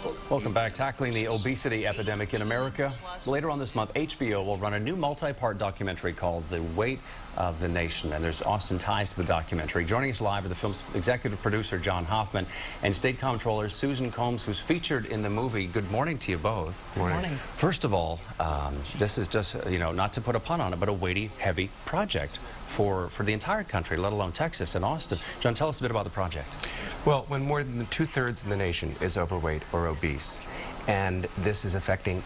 Facebook. Welcome back. Tackling the obesity epidemic in America. Later on this month, HBO will run a new multi-part documentary called The Weight of the Nation, and there's Austin ties to the documentary. Joining us live are the film's executive producer, John Hoffman, and State Comptroller Susan Combs, who's featured in the movie. Good morning to you both. Good morning. First of all, this is just, not to put a pun on it, but a weighty, heavy project for the entire country, let alone Texas and Austin. John, tell us a bit about the project. Well, when more than two-thirds of the nation is overweight or obese, and this is affecting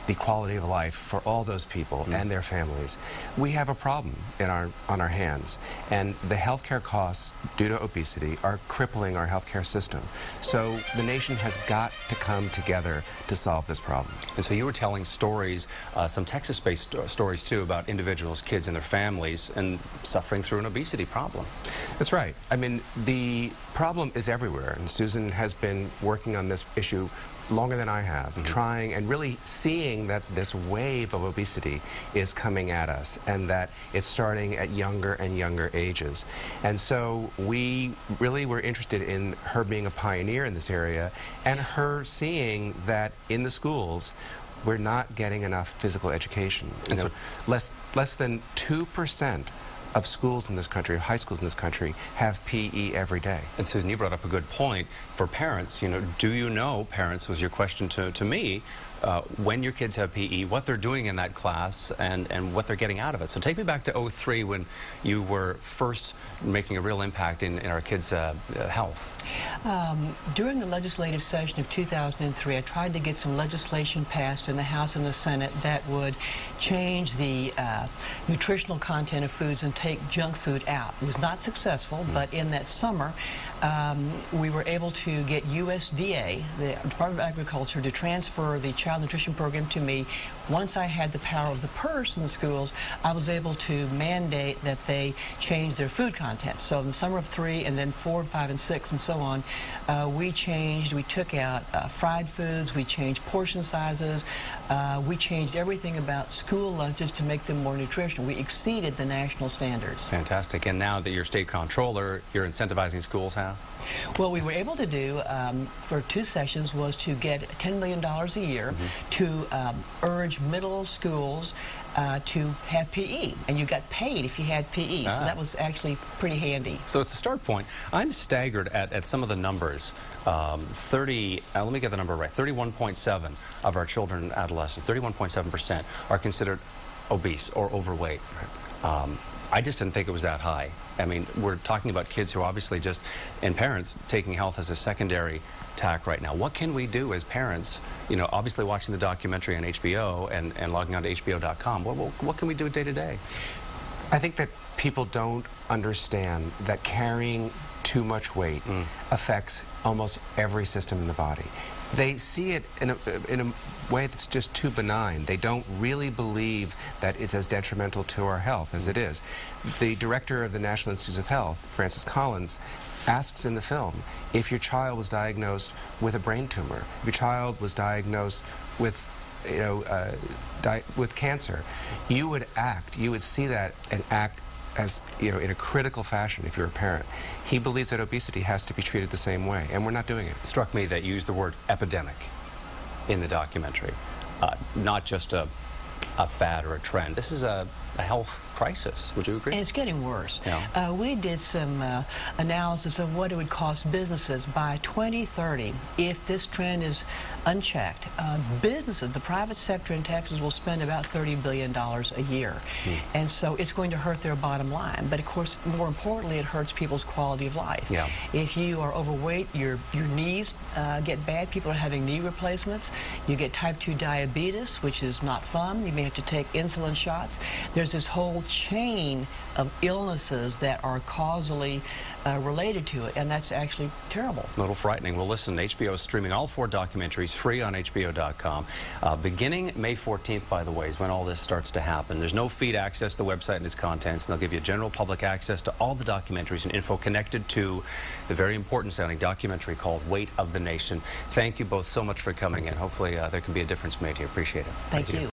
the quality of life for all those people and their families, we have a problem on our hands. And the healthcare costs due to obesity are crippling our healthcare system. So the nation has got to come together to solve this problem. And so you were telling stories, some Texas-based stories too, about individuals, kids and their families, and suffering through an obesity problem. That's right. I mean, the problem is everywhere, and Susan has been working on this issue longer than I have, trying and really seeing that this wave of obesity is coming at us and that it's starting at younger and younger ages. And so we really were interested in her being a pioneer in this area and her seeing that in the schools we're not getting enough physical education. And so less than 2% of schools in this country, high schools in this country, have PE every day. And Susan, you brought up a good point for parents. Do you know, parents, was your question to me, when your kids have PE, what they're doing in that class and what they're getting out of it. So take me back to '03 when you were first making a real impact in our kids' health. During the legislative session of 2003, I tried to get some legislation passed in the House and the Senate that would change the nutritional content of foods and take junk food out. It was not successful, but in that summer, we were able to get USDA, the Department of Agriculture, to transfer the child nutrition program to me. Once I had the power of the purse in the schools, I was able to mandate that they change their food content. So in the summer of '03 and then '04, '5, and '6 and so on, we took out fried foods, we changed portion sizes, we changed everything about school lunches to make them more nutritional. We exceeded the national standards. Fantastic. And now that you're state comptroller, you're incentivizing schools how? Well, we were able to do, for 2 sessions, was to get $10 million a year to urge middle schools to have PE, and you got paid if you had PE, so that was actually pretty handy. So it's a start point. I'm staggered at some of the numbers. Let me get the number right, 31.7 of our children and adolescents, 31.7% are considered obese or overweight. I just didn't think it was that high. I mean, we're talking about kids who are obviously and parents taking health as a secondary tack right now. What can we do as parents, obviously watching the documentary on HBO and logging on to HBO.com, what can we do day to day? I think that people don't understand that carrying too much weight affects almost every system in the body. They see it in a way that's just too benign. They don't really believe that it's as detrimental to our health as it is. The director of the National Institutes of Health, Francis Collins, asks in the film, if your child was diagnosed with a brain tumor, if your child was diagnosed with with cancer, you would see that and act as, in a critical fashion if you're a parent. He believes that obesity has to be treated the same way, and we're not doing it. It struck me that you used the word epidemic in the documentary, not just a fad or a trend. This is a health crisis. Would you agree? And it's getting worse. Yeah. We did some analysis of what it would cost businesses by 2030 if this trend is unchecked. Businesses, the private sector in Texas, will spend about $30 billion a year. And so it's going to hurt their bottom line. But of course, more importantly, it hurts people's quality of life. Yeah. If you are overweight, your knees get bad. People are having knee replacements. You get type 2 diabetes, which is not fun. You may have to take insulin shots. There's this whole chain of illnesses that are causally related to it, and that's actually terrible. A little frightening. Well, listen, HBO is streaming all 4 documentaries free on HBO.com. Beginning May 14th, by the way, is when all this starts to happen. There's no fee to access the website and its contents, and they'll give you general public access to all the documentaries and info connected to the very important sounding documentary called Weight of the Nation. Thank you both so much for coming in. Hopefully there can be a difference made here. Appreciate it. Thank you.